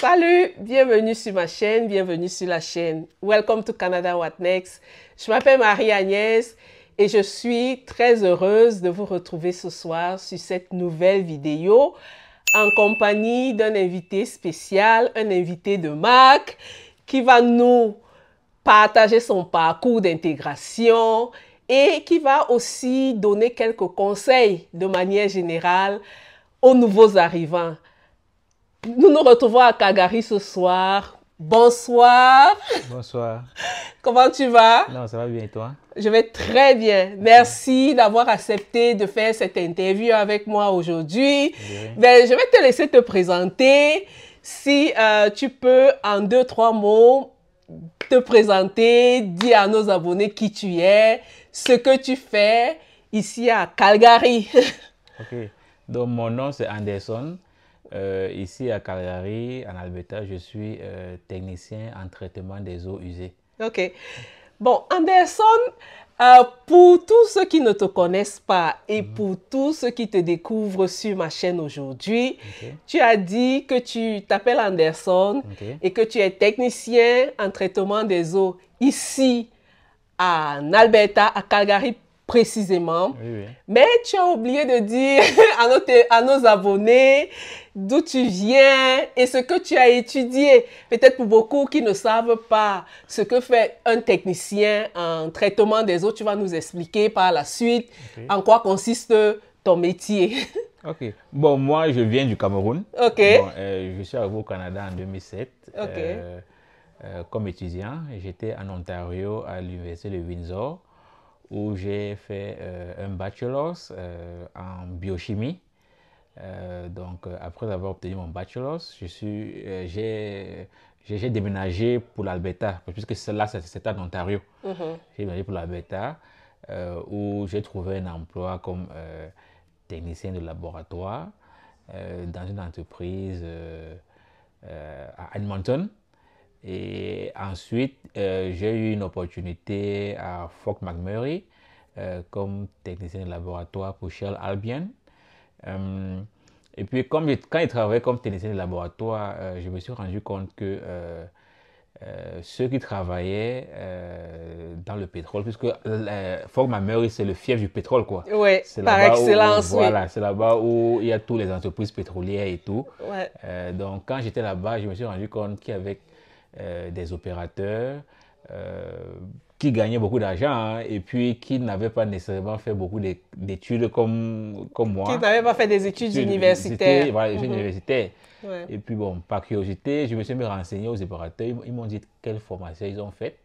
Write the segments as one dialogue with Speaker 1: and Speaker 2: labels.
Speaker 1: Salut, bienvenue sur ma chaîne, bienvenue sur la chaîne. Welcome to Canada What Next. Je m'appelle Marie-Agnès et je suis très heureuse de vous retrouver ce soir sur cette nouvelle vidéo en compagnie d'un invité spécial, un invité de marque qui va nous partager son parcours d'intégration et qui va aussi donner quelques conseils de manière générale aux nouveaux arrivants. Nous nous retrouvons à Calgary ce soir. Bonsoir.
Speaker 2: Bonsoir.
Speaker 1: Comment tu vas?
Speaker 2: Non, ça va bien et toi?
Speaker 1: Je vais très bien. Merci d'avoir accepté de faire cette interview avec moi aujourd'hui. Ben, je vais te laisser te présenter. Si tu peux, en 2-3 mots, te présenter, dire à nos abonnés qui tu es, ce que tu fais ici à Calgary.
Speaker 2: Ok. Donc, mon nom, c'est Anderson. Ici à Calgary, en Alberta, je suis technicien en traitement des eaux usées.
Speaker 1: Ok. Bon, Anderson, pour tous ceux qui ne te connaissent pas et pour tous ceux qui te découvrent sur ma chaîne aujourd'hui, tu as dit que tu t'appelles Anderson et que tu es technicien en traitement des eaux ici en Alberta, à Calgary précisément.
Speaker 2: Oui.
Speaker 1: Mais tu as oublié de dire à nos abonnés d'où tu viens et ce que tu as étudié. Peut-être pour beaucoup qui ne savent pas ce que fait un technicien en traitement des eaux, tu vas nous expliquer par la suite en quoi consiste ton métier.
Speaker 2: Ok. Bon, moi, je viens du Cameroun.
Speaker 1: Ok.
Speaker 2: Bon, je suis arrivé au Canada en 2007 comme étudiant. J'étais en Ontario à l'université de Windsor, où j'ai fait un bachelor en biochimie. Après avoir obtenu mon bachelor, j'ai déménagé pour l'Alberta, puisque là, c'était en Ontario. J'ai déménagé pour l'Alberta, où j'ai trouvé un emploi comme technicien de laboratoire dans une entreprise à Edmonton. Et ensuite, j'ai eu une opportunité à Fort McMurray comme technicien de laboratoire pour Shell Albion. Et puis, quand je travaillais comme technicien de laboratoire, je me suis rendu compte que ceux qui travaillaient dans le pétrole, puisque Fort McMurray, c'est le fief du pétrole, quoi.
Speaker 1: Oui, par excellence.
Speaker 2: Voilà, c'est là-bas où il y a toutes les entreprises pétrolières et tout.
Speaker 1: Ouais.
Speaker 2: Donc, quand j'étais là-bas, je me suis rendu compte qu'il y avait des opérateurs qui gagnaient beaucoup d'argent, hein, et puis qui n'avaient pas nécessairement fait beaucoup d'études comme moi.
Speaker 1: Qui n'avaient pas fait des études universitaires.
Speaker 2: Voilà, études universitaires.
Speaker 1: Ouais.
Speaker 2: Et puis bon, par curiosité, je me suis renseigné aux opérateurs. Ils m'ont dit quelle formation ils ont faite.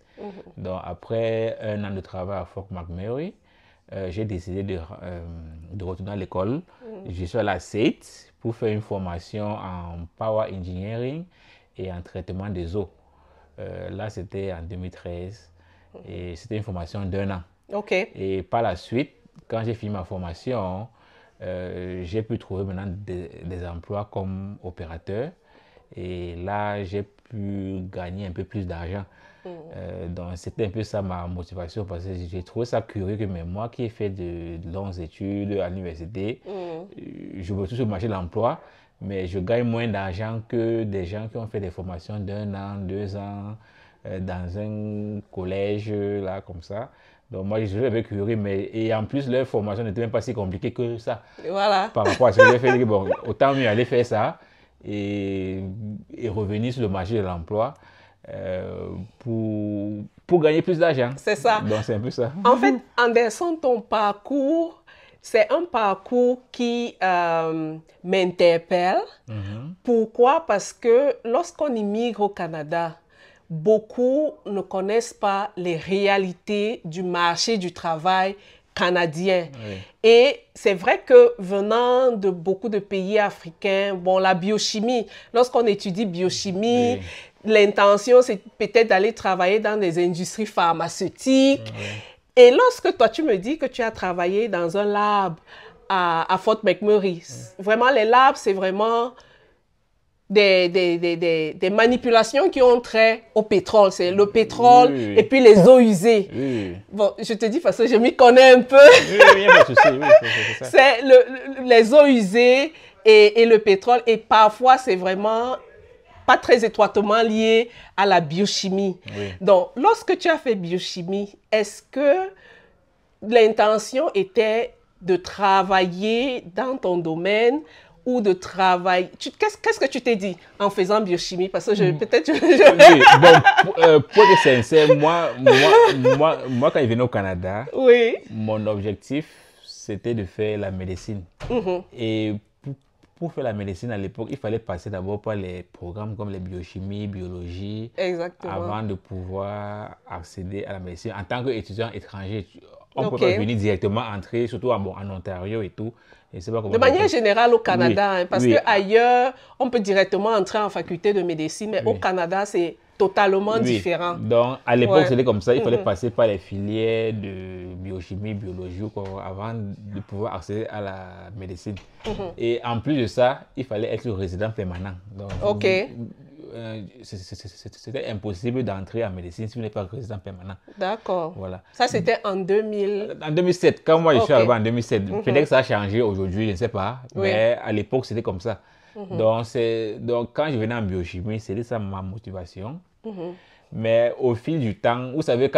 Speaker 2: Donc après un an de travail à Fort McMurray, j'ai décidé de retourner à l'école. Je suis à la SAIT pour faire une formation en Power Engineering et en traitement des eaux. Là, c'était en 2013 et c'était une formation d'1 an.
Speaker 1: Ok.
Speaker 2: Et par la suite, quand j'ai fini ma formation, j'ai pu trouver maintenant des emplois comme opérateur. Et là, j'ai pu gagner un peu plus d'argent. Donc, c'était un peu ça ma motivation parce que j'ai trouvé ça curieux que même moi qui ai fait de longues études à l'université, je me trouve sur le marché de l'emploi, mais je gagne moins d'argent que des gens qui ont fait des formations d'1 an, 2 ans, dans un collège, là, comme ça. Donc, moi, je suis un peu curieux, et en plus, leur formation n'était même pas si compliquée que ça.
Speaker 1: Voilà.
Speaker 2: Par rapport à ce que j'ai fait, bon, autant mieux aller faire ça et revenir sur le marché de l'emploi pour gagner plus d'argent.
Speaker 1: C'est ça.
Speaker 2: Donc, c'est un peu ça.
Speaker 1: En fait, Anderson, ton parcours, c'est un parcours qui m'interpelle. Pourquoi? Parce que lorsqu'on immigre au Canada, beaucoup ne connaissent pas les réalités du marché du travail canadien.
Speaker 2: Oui.
Speaker 1: Et c'est vrai que venant de beaucoup de pays africains, bon, la biochimie, lorsqu'on étudie biochimie, l'intention, c'est peut-être d'aller travailler dans des industries pharmaceutiques. Et lorsque toi, tu me dis que tu as travaillé dans un lab à Fort McMurray, vraiment, les labs, c'est vraiment des manipulations qui ont trait au pétrole. C'est le pétrole et puis les eaux usées. Bon, je te dis parce que je m'y connais un peu.
Speaker 2: Il n'y a pas de souci. C'est ça.
Speaker 1: C'est les eaux usées et le pétrole. Et parfois, c'est vraiment pas très étroitement lié à la biochimie.
Speaker 2: Oui.
Speaker 1: Donc, lorsque tu as fait biochimie, est-ce que l'intention était de travailler dans ton domaine ou de travailler... Qu'est-ce que tu t'es dit en faisant biochimie? Parce que peut-être...
Speaker 2: Oui, bon, pour être sincère, moi, quand je venais au Canada,
Speaker 1: Oui.
Speaker 2: mon objectif, c'était de faire la médecine. Et pour faire la médecine à l'époque, il fallait passer d'abord par les programmes comme les biochimie, biologie,
Speaker 1: Exactement.
Speaker 2: avant de pouvoir accéder à la médecine. En tant qu'étudiant étranger, on ne
Speaker 1: Ok.
Speaker 2: peut pas venir directement entrer, surtout en Ontario et tout. Et c'est pas comment
Speaker 1: De manière générale au Canada,
Speaker 2: Oui,
Speaker 1: hein, parce
Speaker 2: oui.
Speaker 1: qu'ailleurs, on peut directement entrer en faculté de médecine, mais au
Speaker 2: Oui.
Speaker 1: Canada, c'est totalement
Speaker 2: Oui.
Speaker 1: différent.
Speaker 2: Donc, à l'époque,
Speaker 1: Ouais.
Speaker 2: c'était comme ça. Il fallait passer par les filières de biochimie, biologie ou quoi, avant de pouvoir accéder à la médecine. Et en plus de ça, il fallait être résident permanent. Donc,
Speaker 1: Ok.
Speaker 2: c'était impossible d'entrer en médecine si vous n'êtes pas résident permanent.
Speaker 1: D'accord.
Speaker 2: Voilà.
Speaker 1: Ça, c'était en 2000.
Speaker 2: En 2007, quand moi je suis
Speaker 1: Ok.
Speaker 2: arrivé en 2007, peut-être que ça a changé aujourd'hui, je ne sais pas,
Speaker 1: Oui.
Speaker 2: mais à l'époque c'était comme ça. Donc quand je venais en biochimie, c'était ça ma motivation. Mais au fil du temps, vous savez,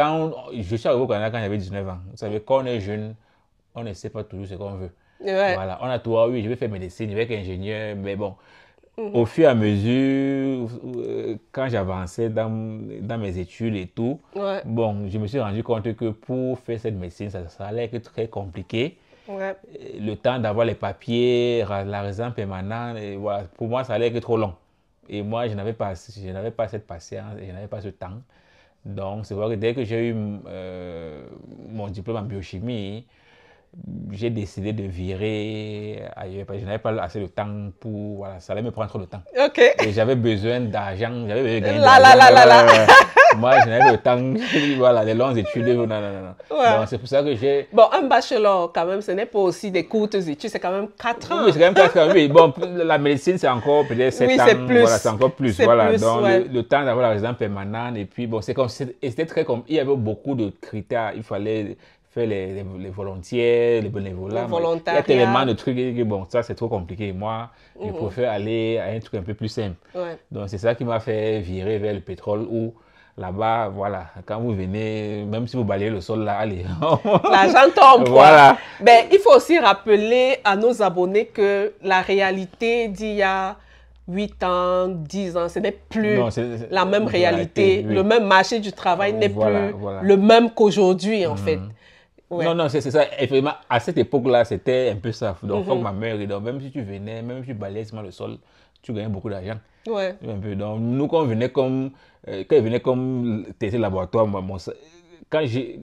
Speaker 2: je suis arrivé au Canada quand j'avais 19 ans, vous savez, quand on est jeune, on ne sait pas toujours ce qu'on veut.
Speaker 1: Ouais.
Speaker 2: Voilà, on a tout, oui, je vais faire médecine, je vais être ingénieur, mais bon, au fur et à mesure, quand j'avançais dans mes études et tout,
Speaker 1: Ouais.
Speaker 2: bon, je me suis rendu compte que pour faire cette médecine, ça allait être très compliqué.
Speaker 1: Ouais.
Speaker 2: Le temps d'avoir les papiers, la résidence permanente, et voilà, pour moi, ça allait être trop long. Et moi, je n'avais pas cette patience, je n'avais pas ce temps. Donc, c'est vrai que dès que j'ai eu mon diplôme en biochimie, j'ai décidé de virer ailleurs parce que je n'avais pas assez de temps pour... Voilà, ça allait me prendre trop de temps.
Speaker 1: Ok.
Speaker 2: Et j'avais besoin d'argent, j'avais besoin de gagner de
Speaker 1: Là,
Speaker 2: l'argent.
Speaker 1: là, là, là.
Speaker 2: Moi, je n'avais pas le temps. Voilà, les longues études, non, non, non.
Speaker 1: Ouais.
Speaker 2: Donc, c'est pour ça que j'ai...
Speaker 1: Bon, un bachelor, quand même, ce n'est pas aussi des courtes études, c'est quand même 4 ans.
Speaker 2: Oui, c'est quand même 4 ans. Oui, bon, la médecine, c'est encore peut-être 7
Speaker 1: Oui,
Speaker 2: ans.
Speaker 1: c'est plus.
Speaker 2: Voilà, c'est encore plus.
Speaker 1: C'est
Speaker 2: Voilà,
Speaker 1: plus,
Speaker 2: donc
Speaker 1: ouais.
Speaker 2: le temps d'avoir la résidence permanente. Et puis, bon, c'était très comme... Il y avait beaucoup de critères. Il fallait faire les volontaires, les bénévolats.
Speaker 1: Le
Speaker 2: Il y a
Speaker 1: volontariat.
Speaker 2: tellement de trucs que, bon, ça, c'est trop compliqué. Moi, je préfère aller à un truc un peu plus simple.
Speaker 1: Ouais.
Speaker 2: Donc, c'est ça qui m'a fait virer vers le pétrole où... Là-bas, voilà, quand vous venez, même si vous balayez le sol là, allez.
Speaker 1: L'argent tombe, quoi.
Speaker 2: Voilà.
Speaker 1: Ben, il faut aussi rappeler à nos abonnés que la réalité d'il y a 8 ans, 10 ans, ce n'est plus
Speaker 2: Non,
Speaker 1: la même réalité.
Speaker 2: oui.
Speaker 1: Le même marché du travail n'est
Speaker 2: Voilà,
Speaker 1: plus
Speaker 2: voilà.
Speaker 1: le même qu'aujourd'hui, en fait. Ouais.
Speaker 2: Non, c'est ça. Effectivement, à cette époque-là, c'était un peu ça. Donc, faut que ma mère, donc, même si tu venais, même si tu balayais seulement le sol, tu gagnais beaucoup d'argent.
Speaker 1: Ouais.
Speaker 2: Un peu. Donc, nous, quand on venait quand je venais comme tester laboratoire, quand j'ai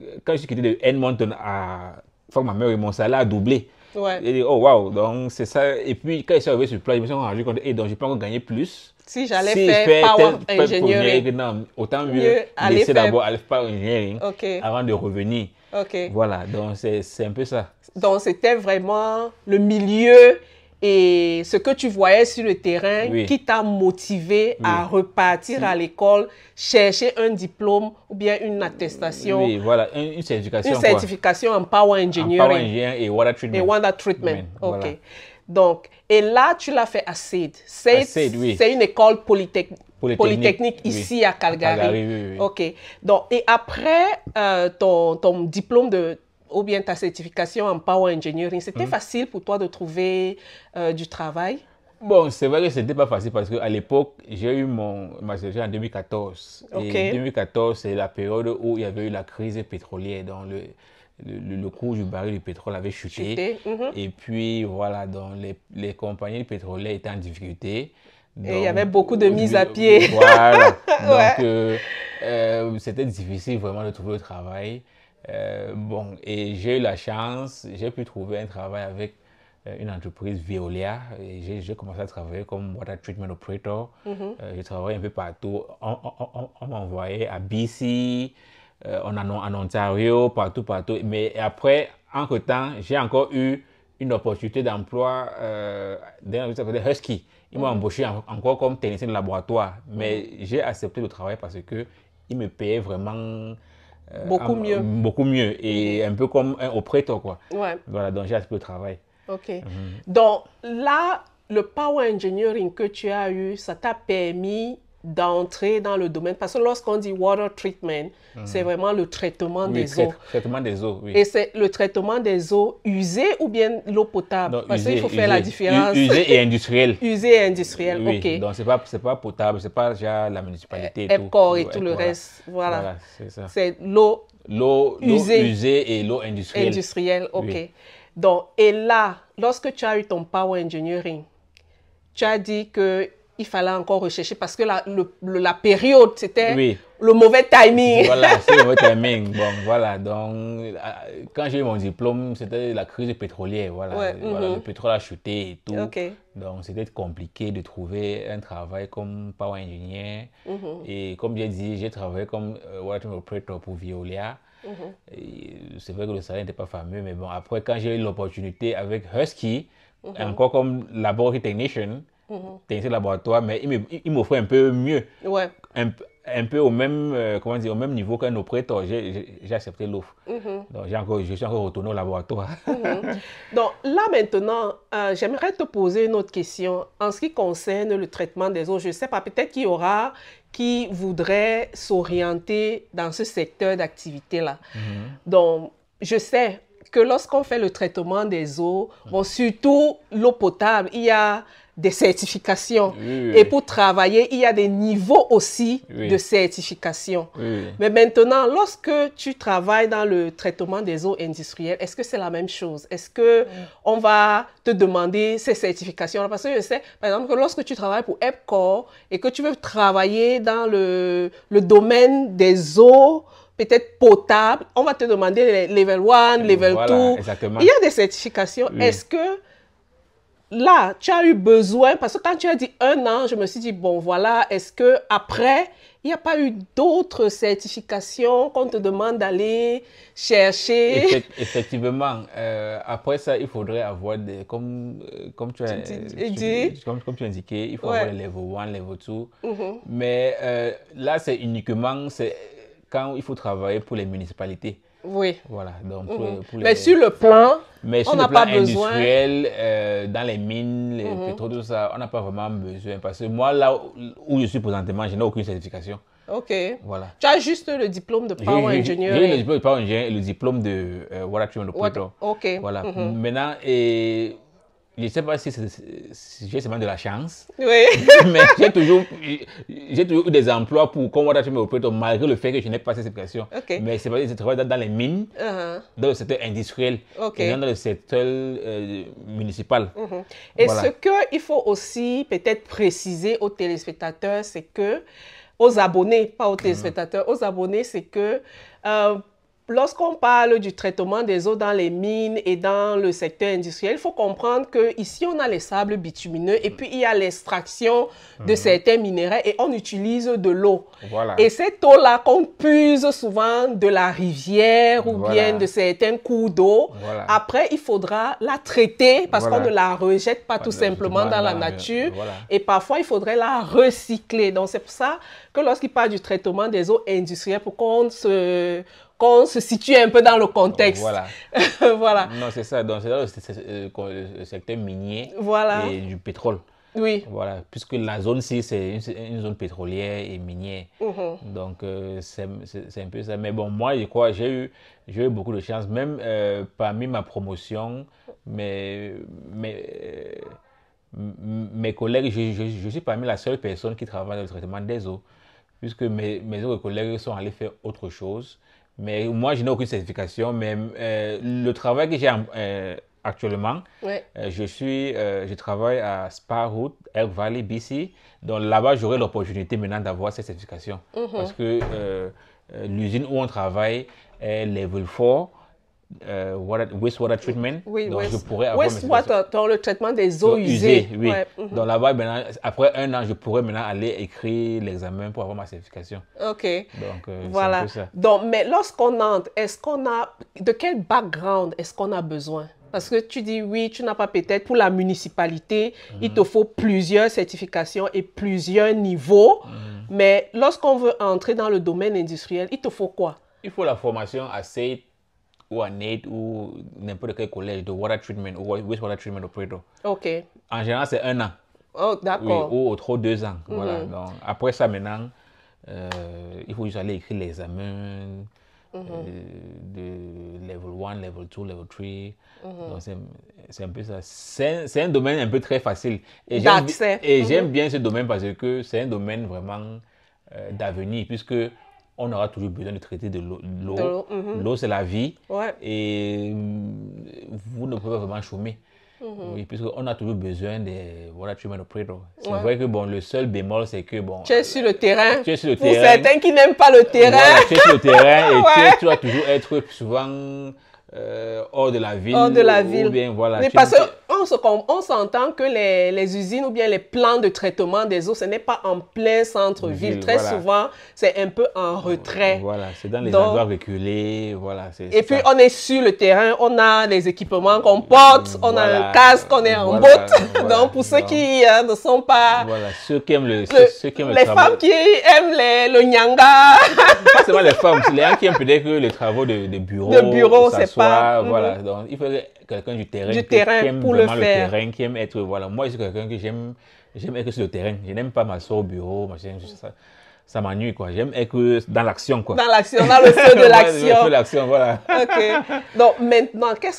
Speaker 2: quitté de Edmonton à faut que ma mère, mon salaire a doublé.
Speaker 1: Ouais.
Speaker 2: Et dit, oh waouh, donc c'est ça. Et puis, quand je suis arrivé sur place, je me suis rendu compte, et donc je peux encore gagner plus.
Speaker 1: Si j'allais faire Power Engineering,
Speaker 2: non, autant mieux
Speaker 1: Mieux aller
Speaker 2: laisser
Speaker 1: faire-
Speaker 2: d'abord aller faire Power Engineering
Speaker 1: Ok.
Speaker 2: avant de revenir.
Speaker 1: Ok.
Speaker 2: Voilà, donc c'est un peu ça.
Speaker 1: Donc, c'était vraiment le milieu et ce que tu voyais sur le terrain
Speaker 2: Oui.
Speaker 1: qui t'a motivé à repartir à l'école, chercher un diplôme ou bien une attestation,
Speaker 2: Oui, voilà, une certification.
Speaker 1: une certification en Power
Speaker 2: En
Speaker 1: Engineering
Speaker 2: Power Engineering et Water Treatment.
Speaker 1: et Water Treatment. Ok.
Speaker 2: Voilà.
Speaker 1: Donc, et là, tu l'as fait à SAID. SAID,
Speaker 2: SAID, oui.
Speaker 1: c'est une école polytechnique
Speaker 2: oui.
Speaker 1: ici à Calgary.
Speaker 2: Calgary, oui, oui.
Speaker 1: Ok. Donc, et après ton diplôme ou bien ta certification en Power Engineering, c'était facile pour toi de trouver du travail?
Speaker 2: Bon, c'est vrai que c'était pas facile parce qu'à l'époque, j'ai eu ma certification en 2014.
Speaker 1: Ok.
Speaker 2: Et 2014, c'est la période où il y avait eu la crise pétrolière. Donc, le cours du baril de pétrole avait chuté. Et puis, voilà, donc les compagnies pétrolières étaient en difficulté.
Speaker 1: Et il y avait beaucoup de mises à pied.
Speaker 2: Voilà.
Speaker 1: Ouais.
Speaker 2: Donc, c'était difficile vraiment de trouver le travail. Bon, et j'ai eu la chance, j'ai pu trouver un travail avec une entreprise Veolia et j'ai commencé à travailler comme Water Treatment Operator. J'ai travaillé un peu partout. On m'a envoyé à BC, en Ontario, partout. Mais après, entre-temps, j'ai encore eu une opportunité d'emploi dans une entreprise qui s'appelait Husky. Ils m'ont embauché encore comme technicien de laboratoire. Mais j'ai accepté le travail parce qu'ils me payaient vraiment...
Speaker 1: Beaucoup mieux.
Speaker 2: Beaucoup mieux. Et un peu comme un operator, quoi.
Speaker 1: Ouais.
Speaker 2: Voilà, donc j'ai accepté le travail.
Speaker 1: Ok. Donc là, le power engineering que tu as eu, ça t'a permis d'entrer dans le domaine. Parce que lorsqu'on dit water treatment, c'est vraiment le traitement des eaux.
Speaker 2: Traitement des eaux, oui.
Speaker 1: Et c'est le traitement des eaux usées ou bien l'eau potable?
Speaker 2: Non,
Speaker 1: parce qu'il faut faire la différence.
Speaker 2: Usée et industrielle.
Speaker 1: Usée et industrielle,
Speaker 2: oui.
Speaker 1: ok.
Speaker 2: Donc, c'est pas potable, c'est pas déjà la municipalité.
Speaker 1: EPCOR et tout le reste. Voilà,
Speaker 2: c'est ça.
Speaker 1: C'est l'eau
Speaker 2: usée et l'eau industrielle.
Speaker 1: Industrielle, ok.
Speaker 2: Oui.
Speaker 1: Donc, et là, lorsque tu as eu ton power engineering, tu as dit qu'il fallait encore rechercher parce que la période, c'était le mauvais timing.
Speaker 2: Voilà, c'est le mauvais timing. Bon, voilà. Donc, quand j'ai eu mon diplôme, c'était la crise pétrolière. Voilà. Voilà, le pétrole a chuté et tout.
Speaker 1: Okay.
Speaker 2: Donc, c'était compliqué de trouver un travail comme power engineer. Et comme j'ai dit, j'ai travaillé comme water operator pour Veolia. C'est vrai que le salaire n'était pas fameux, mais bon, après, quand j'ai eu l'opportunité avec Husky, encore comme laboratory technician, technicien de laboratoire, mais il m'offrait un peu mieux.
Speaker 1: Ouais.
Speaker 2: Un peu au même, comment dire, au même niveau qu'un opérateur. J'ai accepté l'offre. Donc, je suis encore retourné au laboratoire.
Speaker 1: Donc, là maintenant, j'aimerais te poser une autre question. En ce qui concerne le traitement des eaux, je ne sais pas, peut-être qu'il y aura qui voudraient s'orienter dans ce secteur d'activité-là. Donc, je sais que lorsqu'on fait le traitement des eaux, bon, surtout l'eau potable, il y a des certifications. Et pour travailler, il y a des niveaux aussi de certification. Mais maintenant, lorsque tu travailles dans le traitement des eaux industrielles, est-ce que c'est la même chose? Est-ce que on va te demander ces certifications-là? Parce que je sais, par exemple, que lorsque tu travailles pour EPCOR et que tu veux travailler dans le domaine des eaux, peut-être potable, on va te demander les level 1, level 2.
Speaker 2: Exactement.
Speaker 1: Il y a des certifications. Est-ce que là, tu as eu besoin, parce que quand tu as dit 1 an, je me suis dit, bon, voilà, est-ce qu'après, il n'y a pas eu d'autres certifications qu'on te demande d'aller chercher?
Speaker 2: Effectivement. Après ça, il faudrait avoir comme tu as indiqué, il faut avoir les level 1, level 2. Mais là, c'est uniquement quand il faut travailler pour les municipalités.
Speaker 1: Oui.
Speaker 2: Voilà. Donc,
Speaker 1: mais sur le plan,
Speaker 2: on n'a pas besoin. Industriel, dans les mines, les pétroles, tout ça, on n'a pas vraiment besoin. Parce que moi, là où je suis présentement, je n'ai aucune certification.
Speaker 1: Ok.
Speaker 2: Voilà.
Speaker 1: Tu as juste le diplôme de Power Engineer.
Speaker 2: J'ai le diplôme de Power Engineer et le diplôme de Water Treatment Operator.
Speaker 1: Ok.
Speaker 2: Voilà. Maintenant, je ne sais pas si j'ai seulement de la chance,
Speaker 1: oui.
Speaker 2: mais j'ai toujours eu des emplois comme Water Treatment Operator malgré le fait que je n'ai pas cette certification.
Speaker 1: Okay.
Speaker 2: Mais c'est parce que je travaille dans les mines, dans le secteur industriel et dans le secteur municipal.
Speaker 1: Et voilà. Ce qu'il faut aussi peut-être préciser aux téléspectateurs, c'est que, aux abonnés, pas aux téléspectateurs, aux abonnés, c'est que lorsqu'on parle du traitement des eaux dans les mines et dans le secteur industriel, il faut comprendre qu'ici, on a les sables bitumineux et puis il y a l'extraction de certains minéraux et on utilise de l'eau.
Speaker 2: Voilà.
Speaker 1: Et cette eau-là qu'on puise souvent de la rivière ou bien de certains cours d'eau, après, il faudra la traiter parce qu'on ne la rejette pas tout simplement dans la nature. Et parfois, il faudrait la recycler. Donc, c'est pour ça que lorsqu'il parle du traitement des eaux industrielles, pour qu'on se situe un peu dans le contexte.
Speaker 2: Voilà.
Speaker 1: Voilà.
Speaker 2: Non, c'est ça. Donc, c'est dans le secteur minier et du pétrole.
Speaker 1: Oui.
Speaker 2: Voilà. Puisque la zone 6, c'est une zone pétrolière et minière. Donc, c'est un peu ça. Mais bon, moi, je crois, j'ai eu beaucoup de chance. Même parmi ma promotion, mes collègues, je suis parmi la seule personne qui travaille dans le traitement des eaux. Puisque mes autres collègues sont allés faire autre chose. Mais moi, je n'ai aucune certification. Mais le travail que j'ai actuellement, je travaille à Sparroot, Elk Valley, BC. Donc là-bas, j'aurai l'opportunité maintenant d'avoir cette certification. Parce que l'usine où on travaille est Level 4. Wastewater treatment. Donc, je pourrais avoir
Speaker 1: wastewater, dans le traitement des eaux usées.
Speaker 2: Oui. Donc là-bas, maintenant, après 1 an, je pourrais maintenant aller écrire l'examen pour avoir ma certification.
Speaker 1: Ok.
Speaker 2: Donc,
Speaker 1: voilà.
Speaker 2: c'est un peu ça.
Speaker 1: Donc, mais lorsqu'on entre, de quel background est-ce qu'on a besoin? Parce que tu dis, oui, tu n'as pas peut-être pour la municipalité, il te faut plusieurs certifications et plusieurs niveaux. Mais lorsqu'on veut entrer dans le domaine industriel, il te faut quoi?
Speaker 2: Il faut la formation assez ou à NAIT ou n'importe quel collège de water treatment ou wastewater treatment operator.
Speaker 1: OK.
Speaker 2: En général, c'est 1 an.
Speaker 1: Oh, d'accord.
Speaker 2: Oui, ou au trop 2 ans. Voilà. Donc, après ça, maintenant, il faut juste aller écrire l'examen de level 1, level 2, level 3. Donc, c'est un peu ça. C'est un domaine un peu très facile. Et j'aime bien ce domaine parce que c'est un domaine vraiment d'avenir, puisque on aura toujours besoin de traiter de l'eau. L'eau, c'est la vie.
Speaker 1: Ouais.
Speaker 2: Et vous ne pouvez pas vraiment chômer. Oui, puisqu'on a toujours besoin des water treatment operators. C'est vrai que bon, le seul bémol, c'est que bon.
Speaker 1: Tu es sur le terrain.
Speaker 2: Tu es sur le
Speaker 1: Pour
Speaker 2: terrain.
Speaker 1: certains qui n'aiment pas le terrain.
Speaker 2: Voilà, tu es sur le terrain et tu dois toujours être souvent hors de la ville.
Speaker 1: Hors de la ville.
Speaker 2: Ou bien, voilà,
Speaker 1: mais parce qu'on s'entend que les usines ou bien les plants de traitement des eaux, ce n'est pas en plein centre-ville. Très souvent, c'est un peu en retrait.
Speaker 2: Voilà, c'est dans les endroits reculés. Voilà,
Speaker 1: et puis, on est sur le terrain, on a les équipements qu'on porte, on a un casque, on est en botte. Donc, pour ceux qui ne sont pas...
Speaker 2: Voilà, ceux qui aiment le
Speaker 1: les femmes qui aiment le nyanga.
Speaker 2: Pas seulement les femmes, c'est les gens qui aiment peut-être les travaux de bureau.
Speaker 1: De bureau, c'est pas...
Speaker 2: Voilà, donc il faut quelqu'un du terrain
Speaker 1: qui aime
Speaker 2: pour
Speaker 1: le faire.
Speaker 2: Le terrain, qui aime être... Voilà, moi, je suis quelqu'un que j'aime être sur le terrain. Je n'aime pas m'asseoir au bureau, machin, ça m'ennuie, quoi. J'aime être dans l'action, quoi.
Speaker 1: Dans l'action, dans le feu de l'action.
Speaker 2: Le feu de l'action, voilà.
Speaker 1: OK. Donc, maintenant, quels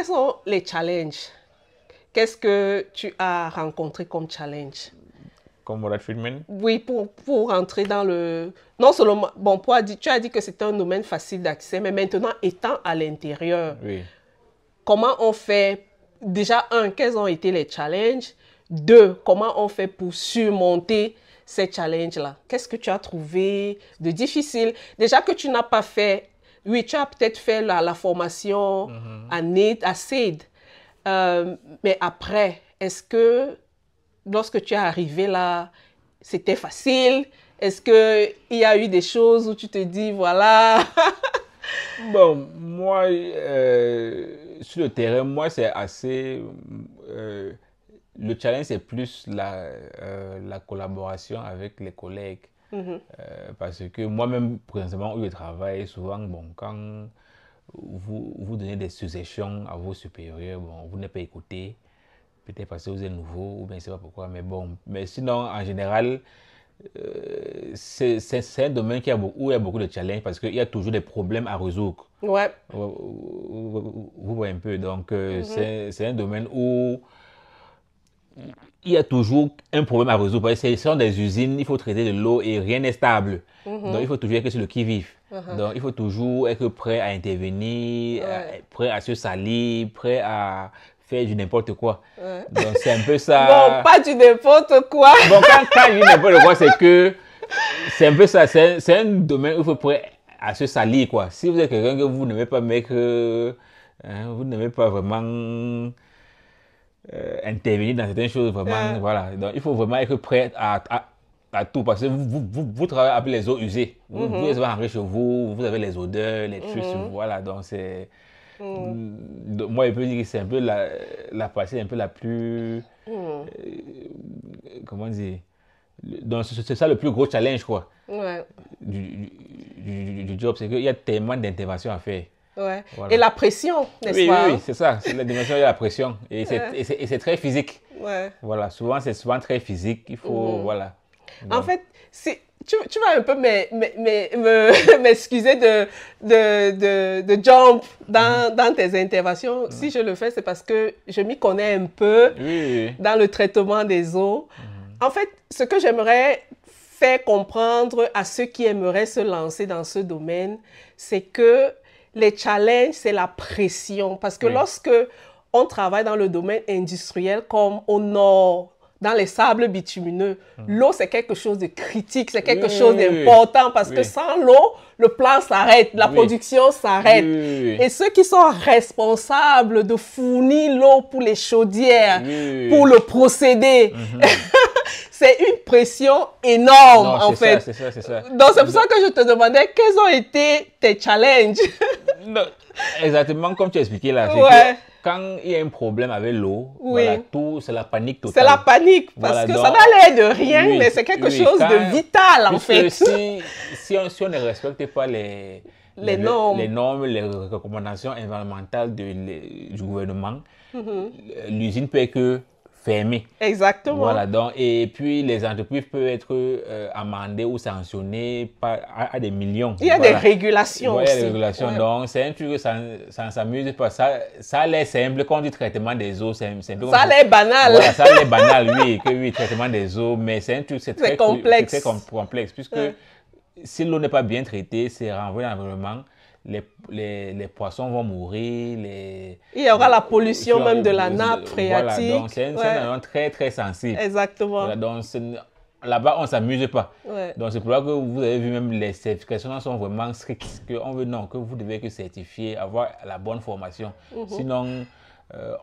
Speaker 1: sont les challenges? Qu'est-ce que tu as rencontré comme challenge?
Speaker 2: Comme water treatment?
Speaker 1: Oui, pour rentrer dans le... Non seulement... Bon, tu as dit que c'était un domaine facile d'accès, mais maintenant, étant à l'intérieur,
Speaker 2: oui.
Speaker 1: Comment on fait... Déjà, quels ont été les challenges? 2, comment on fait pour surmonter ces challenges-là? Qu'est-ce que tu as trouvé de difficile? Déjà que tu n'as pas fait... Oui, tu as peut-être fait la formation à NAIT, à SAID. Mais après, est-ce que lorsque tu es arrivé là, c'était facile? Est-ce qu'il y a eu des choses où tu te dis, voilà...
Speaker 2: Bon, moi, sur le terrain, moi, c'est assez... le challenge, c'est plus la collaboration avec les collègues. Parce que moi-même, présentement, où je travaille, souvent, bon, quand vous donnez des suggestions à vos supérieurs, bon, vous n'êtes pas écouté. Peut-être parce que vous êtes nouveau, ou bien je ne sais pas pourquoi, mais bon. Mais sinon, en général, c'est un domaine où il y a beaucoup de challenges parce qu'il y a toujours des problèmes à résoudre.
Speaker 1: Ouais.
Speaker 2: Vous voyez un peu. Donc, c'est un domaine où il y a toujours un problème à résoudre. Parce que ce sont des usines, il faut traiter de l'eau et rien n'est stable. Donc, il faut toujours être sur le qui-vive. Donc, il faut toujours être prêt à intervenir, prêt à se salir, prêt à faire du n'importe quoi. Donc, c'est un peu ça.
Speaker 1: Bon, pas du n'importe quoi.
Speaker 2: Bon, quand je dis n'importe quoi, c'est que c'est un peu ça. C'est un domaine où il faut prêt à se salir, quoi. Si vous êtes quelqu'un que vous n'aimez pas mettre, vous n'aimez pas vraiment intervenir dans certaines choses, vraiment, voilà. Donc, il faut vraiment être prêt à tout, parce que vous travaillez avec les eaux usées. Vous êtes rentré chez vous, vous avez les odeurs, les trucs, voilà. Donc, c'est... moi, je peux dire que c'est un peu la partie un peu la plus... comment dire? Donc, c'est ça le plus gros challenge, quoi.
Speaker 1: Ouais.
Speaker 2: Du job, c'est qu'il y a tellement d'interventions à faire.
Speaker 1: Ouais. Voilà. Et la pression, n'est-ce pas?
Speaker 2: Oui, c'est ça. C'est la dimension, il y a la pression. Et c'est très physique.
Speaker 1: Ouais.
Speaker 2: Voilà, c'est souvent très physique. Il faut, voilà.
Speaker 1: Donc, en fait, tu vas un peu m'excuser de jump dans tes interventions. Si je le fais, c'est parce que je m'y connais un peu dans le traitement des eaux. En fait, ce que j'aimerais faire comprendre à ceux qui aimeraient se lancer dans ce domaine, c'est que les challenges, c'est la pression. Parce que lorsque on travaille dans le domaine industriel comme au nord, dans les sables bitumineux, l'eau, c'est quelque chose de critique, c'est quelque chose d'important parce que sans l'eau, le plan s'arrête, la production s'arrête. Et ceux qui sont responsables de fournir l'eau pour les chaudières, pour le procédé, c'est une pression énorme, en fait.
Speaker 2: C'est ça.
Speaker 1: Donc, c'est pour ça que je te demandais quels ont été tes challenges.
Speaker 2: Non, exactement comme tu as expliqué là. Que quand il y a un problème avec l'eau, voilà, c'est la panique totale.
Speaker 1: C'est la panique, parce que ça n'a l'air de rien, mais c'est quelque chose de vital, en fait.
Speaker 2: Si on ne respecte pas les
Speaker 1: les normes.
Speaker 2: Les normes, les recommandations environnementales du gouvernement, l'usine peut que fermer.
Speaker 1: Exactement.
Speaker 2: Voilà, donc, et puis les entreprises peuvent être amendées ou sanctionnées à des millions.
Speaker 1: Il y a des régulations aussi.
Speaker 2: Il y a des régulations, donc c'est un truc que ça ne s'amuse pas. Ça a l'air simple quand du traitement des eaux. Ça
Speaker 1: a l'air banal.
Speaker 2: Voilà, ça a l'air banal, oui, traitement des eaux, mais c'est un truc, c'est très complexe. C'est très complexe, puisque si l'eau n'est pas bien traitée, c'est renvoyé dans l'environnement. Les poissons vont mourir.
Speaker 1: Il y aura la pollution même de la nappe phréatique.
Speaker 2: Voilà, donc c'est un environnement très, très sensible.
Speaker 1: Exactement.
Speaker 2: Voilà, donc là-bas, on ne s'amuse pas. Donc c'est pour ça que vous avez vu même les certifications sont vraiment strictes. On veut que vous devez que certifier, avoir la bonne formation. Sinon,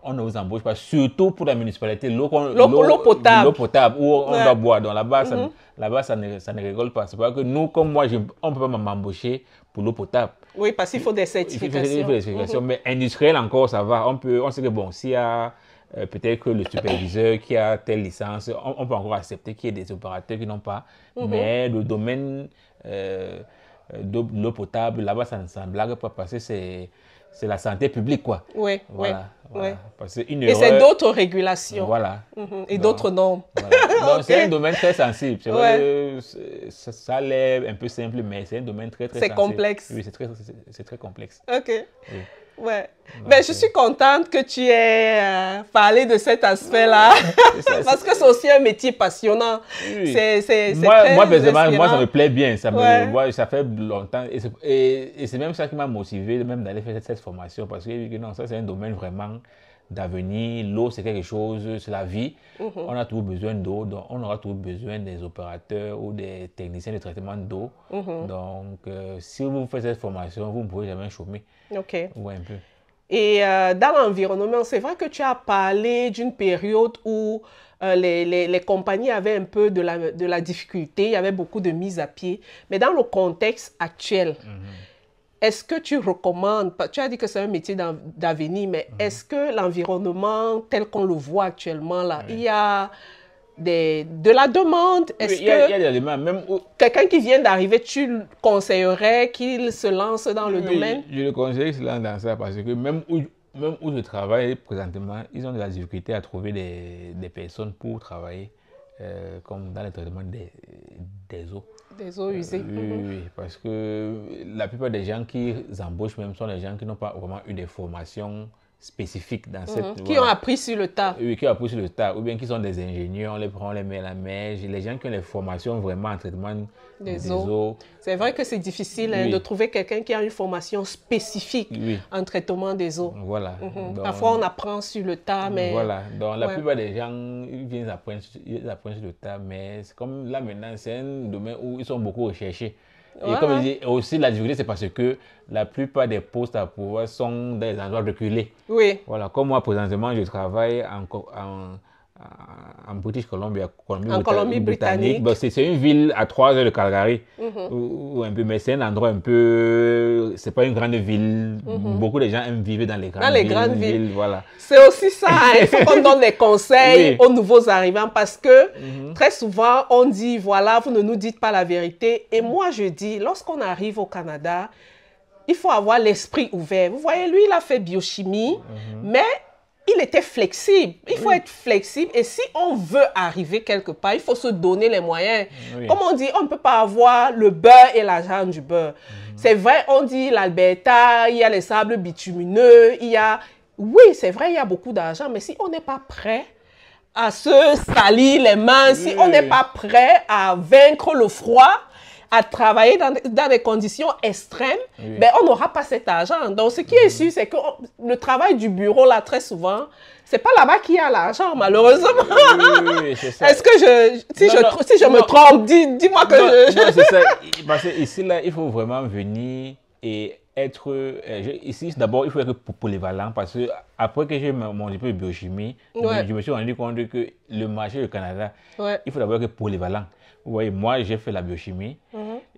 Speaker 2: on ne vous embauche pas. Surtout pour la municipalité, l'eau potable. L'eau potable où on doit boire. Donc là-bas, ça ne rigole pas. C'est pas que nous, comme moi, on ne peut pas m'embaucher pour l'eau potable.
Speaker 1: Oui, parce qu'il faut des certifications.
Speaker 2: Il faut des certifications. Mais industriel encore, ça va. On sait que bon, s'il y a peut-être que le superviseur qui a telle licence, on peut encore accepter qu'il y ait des opérateurs qui n'ont pas. Mais le domaine de l'eau potable, là-bas, ça ne blague pas parce que c'est la santé publique, quoi.
Speaker 1: Oui,
Speaker 2: voilà. Parce que
Speaker 1: et c'est d'autres régulations.
Speaker 2: Voilà.
Speaker 1: Et d'autres normes.
Speaker 2: Voilà. Donc, c'est un domaine très sensible. C'est vrai que ça a l'air un peu simple, mais c'est un domaine très, très sensible.
Speaker 1: C'est complexe.
Speaker 2: Oui, c'est très complexe.
Speaker 1: OK. Oui. Ouais. Ben, je suis contente que tu aies parlé de cet aspect-là. Parce que c'est aussi un métier passionnant.
Speaker 2: Oui.
Speaker 1: Moi,
Speaker 2: personnellement, ça me plaît bien. Moi, ça fait longtemps. Et c'est même ça qui m'a motivé même d'aller faire cette formation. Parce que non, ça, c'est un domaine vraiment d'avenir. L'eau, c'est quelque chose, c'est la vie. On a toujours besoin d'eau. Donc, on aura toujours besoin des opérateurs ou des techniciens de traitement d'eau. Donc, si vous faites cette formation, vous ne pouvez jamais chômer.
Speaker 1: OK.
Speaker 2: Ouais, un peu.
Speaker 1: Et dans l'environnement, c'est vrai que tu as parlé d'une période où les compagnies avaient un peu de la difficulté, il y avait beaucoup de mises à pied. Mais dans le contexte actuel, est-ce que tu recommandes, tu as dit que c'est un métier d'avenir, mais est-ce que l'environnement tel qu'on le voit actuellement, là, il y a de la demande? Est-ce
Speaker 2: il y a des demandes. Même
Speaker 1: quelqu'un qui vient d'arriver, tu le conseillerais qu'il se lance dans le domaine?
Speaker 2: Je le conseille qu'il se lance dans ça parce que même où je travaille présentement, ils ont de la difficulté à trouver des personnes pour travailler comme dans le traitement des eaux.
Speaker 1: Des eaux usées.
Speaker 2: Oui, parce que la plupart des gens qui embauchent même sont des gens qui n'ont pas vraiment eu des formations spécifiques dans cette...
Speaker 1: Qui ont appris sur le tas.
Speaker 2: Oui, qui ont appris sur le tas. Ou bien qui sont des ingénieurs, on les prend, on les met à la mer. Les gens qui ont les formations vraiment en traitement des eaux.
Speaker 1: C'est vrai que c'est difficile de trouver quelqu'un qui a une formation spécifique en traitement des eaux.
Speaker 2: Voilà.
Speaker 1: Donc, parfois, on apprend sur le tas, mais...
Speaker 2: Voilà. Donc, la plupart des gens, ils viennent apprendre sur le tas, mais c'est comme là maintenant, c'est un domaine où ils sont beaucoup recherchés. Et comme je dis, aussi la difficulté, c'est parce que la plupart des postes à pouvoir sont dans des endroits reculés.
Speaker 1: Oui.
Speaker 2: Voilà, comme moi, présentement, je travaille en British Columbia, Colombie-Britannique. Bon, c'est une ville à 3 heures de Calgary, ou un peu, mais c'est un endroit un peu... C'est pas une grande ville. Beaucoup de gens aiment vivre dans les grandes villes. Voilà.
Speaker 1: C'est aussi ça, il faut qu'on donne des conseils aux nouveaux arrivants parce que très souvent, on dit, voilà, vous ne nous dites pas la vérité. Et moi, je dis, lorsqu'on arrive au Canada, il faut avoir l'esprit ouvert. Vous voyez, lui, il a fait biochimie, mais il était flexible. Il faut être flexible. Et si on veut arriver quelque part, il faut se donner les moyens. Comme on dit, on ne peut pas avoir le beurre et l'argent du beurre. C'est vrai, on dit l'Alberta, il y a les sables bitumineux, il y a... Oui, c'est vrai, il y a beaucoup d'argent, mais si on n'est pas prêt à se salir les mains, si on n'est pas prêt à vaincre le froid, à travailler dans des conditions extrêmes, ben, on n'aura pas cet argent. Donc, ce qui est sûr, c'est que le travail du bureau, là, très souvent, c'est pas là-bas qu'il y a l'argent, malheureusement.
Speaker 2: Oui, c'est ça.
Speaker 1: Est-ce que si je me trompe, dis-moi que
Speaker 2: non, c'est ça. Parce que ici, là, il faut vraiment venir et être... ici, d'abord, il faut être polyvalent parce que après que j'ai mon diplôme de biochimie, je me suis rendu compte que le marché du Canada, il faut d'abord être polyvalent. Vous voyez, moi, j'ai fait la biochimie.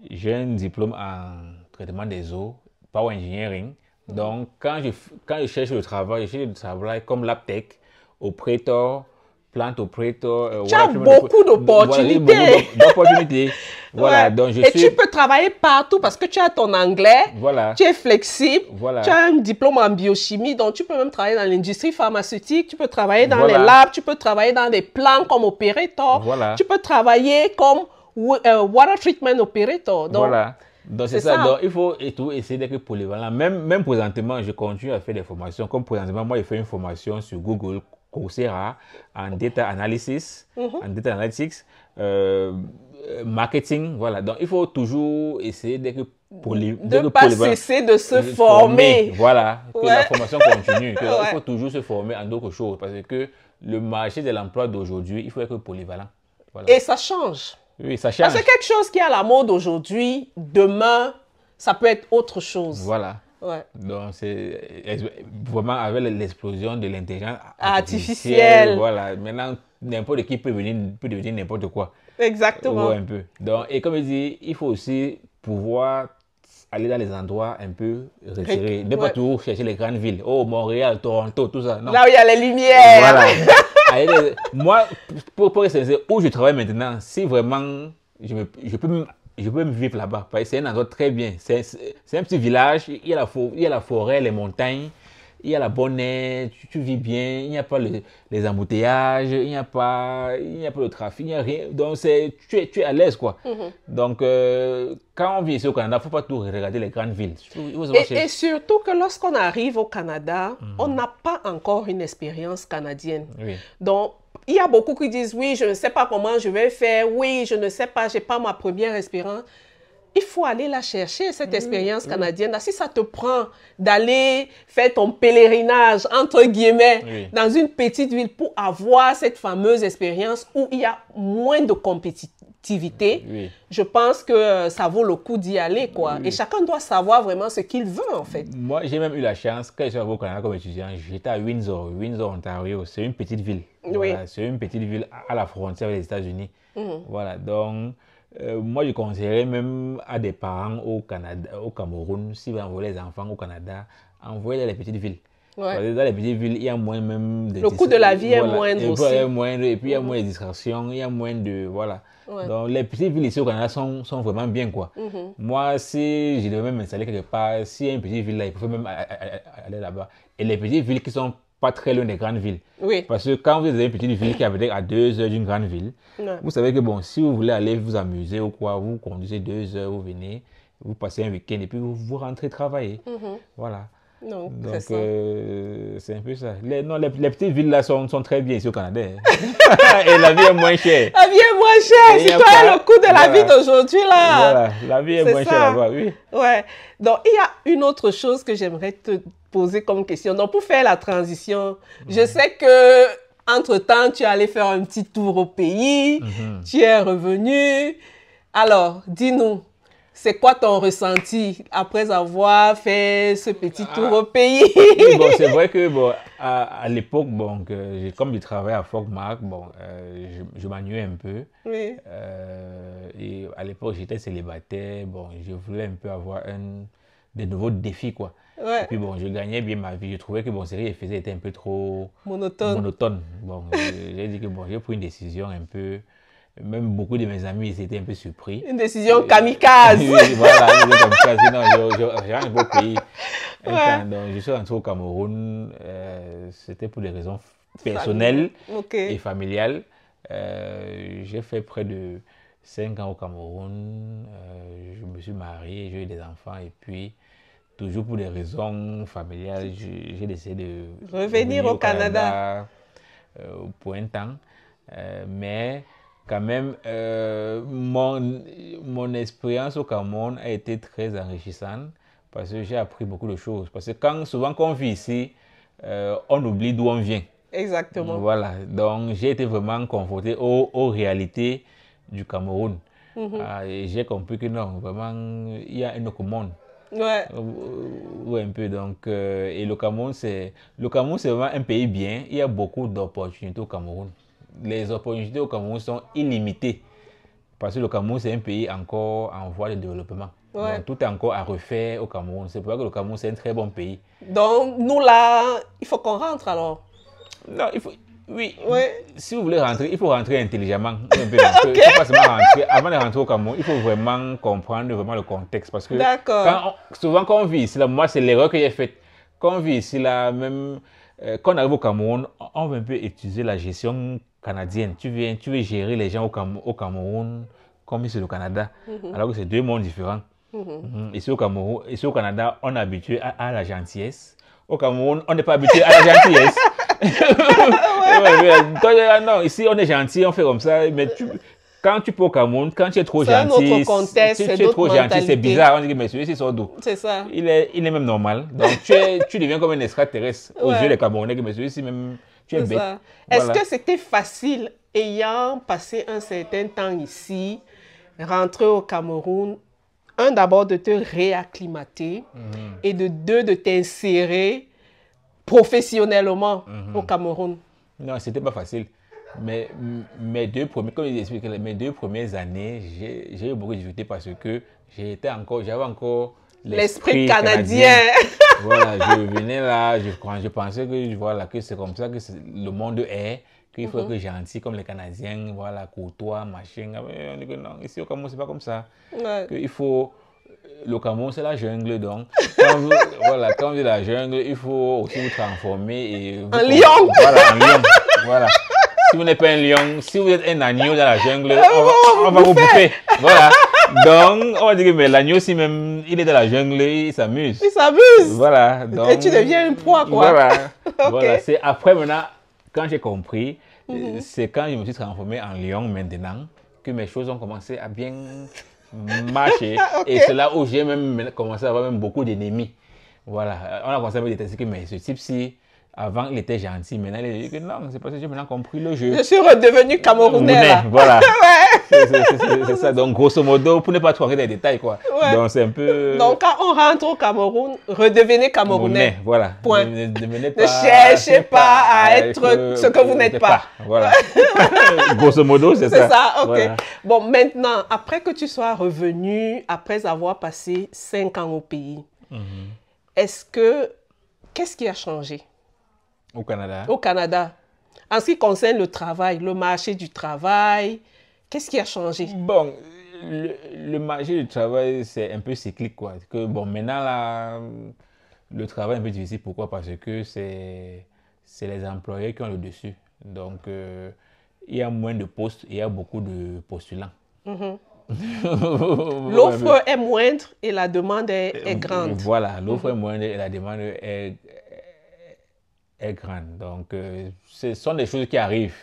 Speaker 2: J'ai un diplôme en traitement des eaux, power engineering. Donc, quand je cherche le travail, je cherche le travail comme LabTech, opérateur, plant operator.
Speaker 1: Tu as beaucoup d'opportunités.
Speaker 2: Voilà, d'opportunités. Voilà,
Speaker 1: Ouais.
Speaker 2: donc
Speaker 1: Et tu peux travailler partout parce que tu as ton anglais,
Speaker 2: Voilà.
Speaker 1: tu es flexible,
Speaker 2: Voilà.
Speaker 1: tu as un diplôme en biochimie, donc tu peux même travailler dans l'industrie pharmaceutique, tu peux travailler dans
Speaker 2: Voilà.
Speaker 1: les labs, tu peux travailler dans des plants comme operator,
Speaker 2: Voilà.
Speaker 1: tu peux travailler comme water treatment operator. Donc,
Speaker 2: Voilà. Donc c'est ça. Donc il faut et tout essayer d'être polyvalent. Même présentement, je continue à faire des formations. Comme présentement, moi, j'ai fait une formation sur Google, Coursera, en data analysis, en data analytics, marketing. Voilà. Donc il faut toujours essayer d'être polyvalent.
Speaker 1: de ne pas cesser de se former.
Speaker 2: Voilà. Que
Speaker 1: Ouais.
Speaker 2: la formation continue.
Speaker 1: Ouais.
Speaker 2: Il faut toujours se former en d'autres choses. Parce que le marché de l'emploi d'aujourd'hui, il faut être polyvalent. Voilà.
Speaker 1: Et ça change.
Speaker 2: Oui, ça change.
Speaker 1: Parce que quelque chose qui est à la mode aujourd'hui, demain, ça peut être autre chose.
Speaker 2: Voilà.
Speaker 1: Ouais.
Speaker 2: Donc, c'est vraiment avec l'explosion de l'intelligence
Speaker 1: Artificielle.
Speaker 2: Voilà. Maintenant, n'importe qui peut devenir n'importe quoi.
Speaker 1: Exactement.
Speaker 2: Ouais, un peu. Donc, et comme je dis, il faut aussi pouvoir aller dans les endroits un peu retirés. Ne pas toujours chercher les grandes villes. Oh, Montréal, Toronto, tout ça. Non.
Speaker 1: Là où il y a les lumières.
Speaker 2: Voilà. Moi, pour être sincère, où je travaille maintenant, si vraiment je peux même vivre là-bas. Parce que c'est un endroit très bien. C'est un petit village, il y a la forêt, les montagnes, il y a la bonne air, tu vis bien, il n'y a pas les embouteillages, il n'y a pas le trafic, il n'y a rien. Donc tu es à l'aise, quoi. Donc quand on vit ici au Canada, il ne faut pas tout regarder les grandes villes.
Speaker 1: Et surtout que lorsqu'on arrive au Canada, on n'a pas encore une expérience canadienne.
Speaker 2: Oui.
Speaker 1: Donc, il y a beaucoup qui disent, oui, je ne sais pas comment je vais faire, oui, je ne sais pas, je n'ai pas ma première expérience. Il faut aller la chercher, cette expérience canadienne. Si ça te prend d'aller faire ton pèlerinage, entre guillemets, dans une petite ville pour avoir cette fameuse expérience où il y a moins de compétitivité, je pense que ça vaut le coup d'y aller, quoi. Et chacun doit savoir vraiment ce qu'il veut, en fait.
Speaker 2: Moi, j'ai même eu la chance, quand je suis arrivé au Canada comme étudiant, j'étais à Windsor, Ontario. C'est une petite ville. Voilà, c'est une petite ville à la frontière avec les États-Unis. Voilà, donc... moi, je conseillerais même à des parents au Canada, au Cameroun, si vous envoyez les enfants au Canada, envoyez dans les petites villes. Ouais. Dans les petites villes, il y a moins même de...
Speaker 1: Le coût de la vie est moindre aussi.
Speaker 2: Et puis, il y a moins de distractions, il y a moins de... Voilà. Donc, les petites villes ici au Canada sont vraiment bien, quoi. Moi, si je devais même m'installer quelque part, s'il y a une petite ville là, il faut même aller là-bas. Et les petites villes qui sont pas très loin des grandes villes. Parce que quand vous êtes dans une petite ville qui est peut-être à 2 heures d'une grande ville, vous savez que bon, si vous voulez aller vous amuser ou quoi, vous conduisez 2 heures, vous venez, vous passez un week-end et puis vous rentrez travailler. Voilà. Donc c'est un peu ça. Les petites villes là sont très bien ici au Canada. Et la vie est moins chère.
Speaker 1: La vie est moins chère. Si tu as le coût de la vie d'aujourd'hui là.
Speaker 2: Voilà, la vie est moins chère là-bas, oui.
Speaker 1: Ouais. Donc il y a une autre chose que j'aimerais te poser comme question. Donc pour faire la transition, je sais que entre-temps tu es allé faire un petit tour au pays, tu es revenu. Alors, dis-nous. C'est quoi ton ressenti après avoir fait ce petit tour au pays?
Speaker 2: Oui, bon, c'est vrai que bon, à l'époque, bon, comme je travaillais à Fort Mac, bon, je m'ennuyais un peu.
Speaker 1: Oui.
Speaker 2: Et à l'époque, j'étais célibataire. Bon, je voulais un peu avoir de nouveaux défis, quoi.
Speaker 1: Ouais.
Speaker 2: Et puis bon, je gagnais bien ma vie. Je trouvais que bon, ce que je faisais était un peu trop
Speaker 1: monotone.
Speaker 2: Bon, j'ai dit que bon, j'ai pris une décision un peu. Même beaucoup de mes amis ils étaient un peu surpris.
Speaker 1: Une décision kamikaze.
Speaker 2: Oui, voilà, une décision kamikaze. Sinon, je rentre au pays. Donc, je suis rentré au Cameroun. C'était pour des raisons personnelles et familiales. J'ai fait près de 5 ans au Cameroun. Je me suis marié, j'ai eu des enfants. Et puis, toujours pour des raisons familiales, j'ai décidé de
Speaker 1: revenir au Canada
Speaker 2: pour un temps. Mais quand même, mon expérience au Cameroun a été très enrichissante parce que j'ai appris beaucoup de choses. Parce que souvent quand on vit ici, on oublie d'où on vient.
Speaker 1: Exactement.
Speaker 2: Voilà, donc j'ai été vraiment confronté aux réalités du Cameroun. Et j'ai compris que non, vraiment, il y a un autre monde.
Speaker 1: Ouais.
Speaker 2: Oui, un peu. Donc, et le Cameroun, c'est vraiment un pays bien. Il y a beaucoup d'opportunités au Cameroun. Les opportunités au Cameroun sont illimitées. Parce que le Cameroun, c'est un pays encore en voie de développement.
Speaker 1: Ouais.
Speaker 2: Donc, tout est encore à refaire au Cameroun. C'est pour ça que le Cameroun, c'est un très bon pays.
Speaker 1: Donc, nous là, il faut qu'on rentre alors.
Speaker 2: Non, Oui,
Speaker 1: Ouais.
Speaker 2: si vous voulez rentrer, il faut rentrer intelligemment. Il faut pas seulement rentrer. Avant de rentrer au Cameroun, il faut vraiment comprendre vraiment le contexte. Parce que
Speaker 1: D'accord.
Speaker 2: souvent, quand on vit ici, là, moi, c'est l'erreur que j'ai faite. Quand on vit ici, là, même quand on arrive au Cameroun, on veut un peu utiliser la gestion canadienne. Tu veux gérer les gens au Cameroun comme ici au Canada. Alors que c'est deux mondes différents. Ici au Cameroun, ici au Canada, on est habitué à la gentillesse. Au Cameroun, on n'est pas habitué à la gentillesse. Non, ici on est gentil, on fait comme ça, mais quand tu peux au Cameroun, quand tu es trop
Speaker 1: C'est un
Speaker 2: gentil,
Speaker 1: autre contexte, c'est
Speaker 2: tu es
Speaker 1: d'autres
Speaker 2: trop gentil, c'est
Speaker 1: mentalités.
Speaker 2: bizarre. On dit que mais celui-ci sort d'où?
Speaker 1: C'est ça.
Speaker 2: Il est même normal. Donc tu deviens comme un extraterrestre aux
Speaker 1: Ouais.
Speaker 2: yeux des Camerounais, que mais celui-ci même, tu es
Speaker 1: C'est
Speaker 2: bête.
Speaker 1: ça. Est-ce
Speaker 2: Voilà.
Speaker 1: que c'était facile, ayant passé un certain temps ici, rentrer au Cameroun, un, d'abord de te réacclimater et de deux, de t'insérer professionnellement au Cameroun?
Speaker 2: Non, c'était pas facile. Mais mes deux premiers, comme je expliqué, mes 2 premières années, j'ai eu beaucoup de difficultés parce que j'avais encore
Speaker 1: L'esprit canadien.
Speaker 2: Voilà, je venais là, je pensais que, voilà, que c'est comme ça que le monde est, qu'il faut être gentil comme les Canadiens, voilà, courtois, machin. Mais on dit que non, ici au Cameroun, c'est pas comme ça.
Speaker 1: Ouais.
Speaker 2: Il faut. Le Cameroun, c'est la jungle, donc quand vous êtes la jungle, il faut aussi vous transformer et
Speaker 1: Un lion.
Speaker 2: Voilà, un lion. Voilà. Si vous n'êtes pas un lion, si vous êtes un agneau dans la jungle, on va vous bouffer. Voilà. Donc, on va dire que mais l'agneau, si même il est dans la jungle, il s'amuse.
Speaker 1: Il s'amuse.
Speaker 2: Voilà. Donc,
Speaker 1: Et tu deviens une proie, quoi.
Speaker 2: Voilà.
Speaker 1: Ok.
Speaker 2: Voilà. C'est après maintenant, quand j'ai compris, c'est quand je me suis transformé en lion maintenant que mes choses ont commencé à bien marcher.
Speaker 1: Ok.
Speaker 2: Et c'est là où j'ai même commencé à avoir même beaucoup d'ennemis. Voilà. On a commencé à me détester que mais ce type-ci, avant il était gentil, maintenant il dit que non, c'est parce que j'ai maintenant compris le jeu.
Speaker 1: Je suis redevenu Camerounais, là.
Speaker 2: Voilà.
Speaker 1: Ouais.
Speaker 2: C'est ça. Donc, grosso modo, pour ne pas trop rentrer dans les détails, quoi.
Speaker 1: Ouais.
Speaker 2: Donc, c'est un peu.
Speaker 1: Donc, quand on rentre au Cameroun, redevenez Camerounais.
Speaker 2: Voilà.
Speaker 1: Point.
Speaker 2: Ne
Speaker 1: cherchez pas à être ce que vous n'êtes pas.
Speaker 2: Voilà. Grosso modo, c'est ça.
Speaker 1: C'est ça, ok.
Speaker 2: Voilà.
Speaker 1: Bon, maintenant, après que tu sois revenu, après avoir passé 5 ans au pays, qu'est-ce qui a changé
Speaker 2: Au Canada.
Speaker 1: au Canada en ce qui concerne le travail, le marché du travail? Qu'est-ce qui a changé?
Speaker 2: Bon, le marché du travail, c'est un peu cyclique, quoi. Que, bon, maintenant, là, le travail est un peu difficile. Pourquoi? Parce que c'est les employés qui ont le dessus. Donc, il y a moins de postes, il y a beaucoup de postulants.
Speaker 1: L'offre est moindre et la demande est grande.
Speaker 2: Voilà, l'offre est moindre et la demande est grande. Donc, ce sont des choses qui arrivent.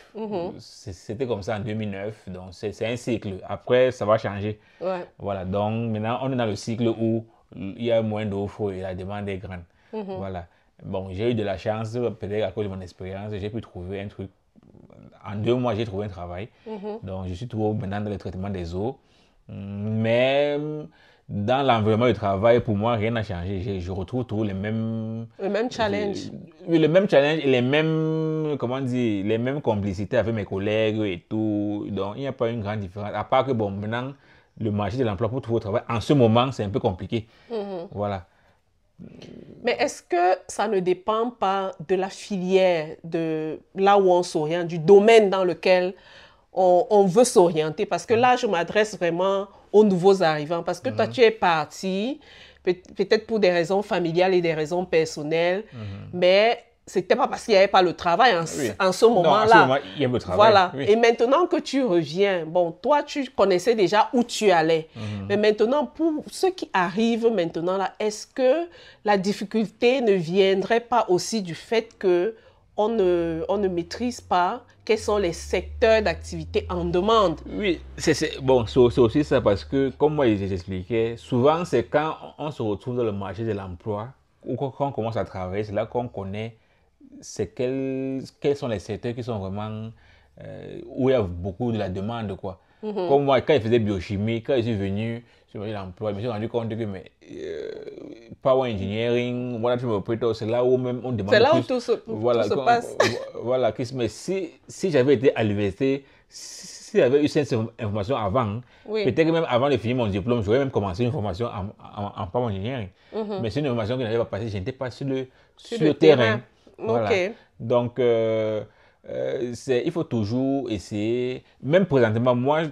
Speaker 2: C'était comme ça en 2009. Donc, c'est un cycle. Après, ça va changer.
Speaker 1: Ouais.
Speaker 2: Voilà. Donc, maintenant, on est dans le cycle où il y a moins d'offres et la demande est grande. Voilà. Bon, j'ai eu de la chance, peut-être à cause de mon expérience, j'ai pu trouver un truc. En 2 mois, j'ai trouvé un travail. Donc, je suis toujours maintenant dans le traitement des eaux. Mais dans l'environnement du travail, pour moi, rien n'a changé. Je retrouve toujours les mêmes...
Speaker 1: Le même challenge.
Speaker 2: Oui, le même challenge et les mêmes, comment dire, les mêmes complicités avec mes collègues et tout. Donc, il n'y a pas une grande différence. À part que, bon, maintenant, le marché de l'emploi pour trouver au travail, en ce moment, c'est un peu compliqué. Voilà.
Speaker 1: Mais est-ce que ça ne dépend pas de la filière, de là où on s'oriente, du domaine dans lequel on veut s'orienter? Parce que là, je m'adresse vraiment aux nouveaux arrivants. Parce que toi, tu es parti, peut-être pour des raisons familiales et des raisons personnelles, mais c'était pas parce qu'il n'y avait pas le travail en ce moment-là.
Speaker 2: En ce moment, il y a le travail.
Speaker 1: Voilà.
Speaker 2: Oui.
Speaker 1: Et maintenant que tu reviens, bon, toi, tu connaissais déjà où tu allais. Mais maintenant, pour ceux qui arrivent maintenant là, est-ce que la difficulté ne viendrait pas aussi du fait que on ne maîtrise pas quels sont les secteurs d'activité en demande?
Speaker 2: Oui, bon, c'est aussi ça parce que, comme moi j'expliquais, souvent c'est quand on se retrouve dans le marché de l'emploi ou quand on commence à travailler, c'est là qu'on connaît quels sont les secteurs qui sont vraiment où il y a beaucoup de la demande, quoi. Comme moi, quand je faisais biochimie, quand je suis venu sur le marché de l'emploi, je me suis rendu compte que Power Engineering, voilà, c'est là où même on demande.
Speaker 1: C'est là
Speaker 2: plus,
Speaker 1: où tout se passe.
Speaker 2: Voilà, mais si j'avais été à l'université, si j'avais eu cette information avant, peut-être que même avant de finir mon diplôme, j'aurais même commencé une formation en Power Engineering. Mais c'est une formation que je n'avais pas passée, je n'étais pas sur le terrain. Voilà.
Speaker 1: Okay.
Speaker 2: Donc, il faut toujours essayer, même présentement, moi,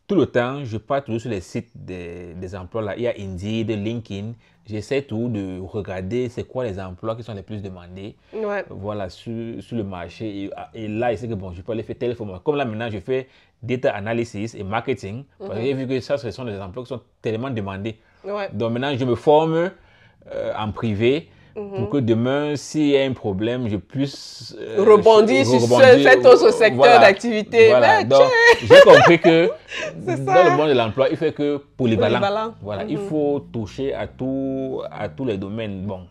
Speaker 2: tout le temps, je pars toujours sur les sites des emplois. Là. Il y a Indeed, LinkedIn. J'essaie toujours de regarder c'est quoi les emplois qui sont les plus demandés.
Speaker 1: Ouais.
Speaker 2: Voilà, sur le marché. Et là, je sais que bon, je peux aller faire telle formation. Comme là, maintenant, je fais data analysis et marketing. Parce que j'ai vu que ça, ce sont des emplois qui sont tellement demandés.
Speaker 1: Ouais.
Speaker 2: Donc maintenant, je me forme en privé. Pour que demain, s'il y a un problème, je puisse
Speaker 1: rebondir sur cet autre secteur d'activité.
Speaker 2: Voilà. Donc, j'ai compris que dans le monde de l'emploi, il faut que polyvalent. Voilà. Il faut toucher à tous les domaines. Bon.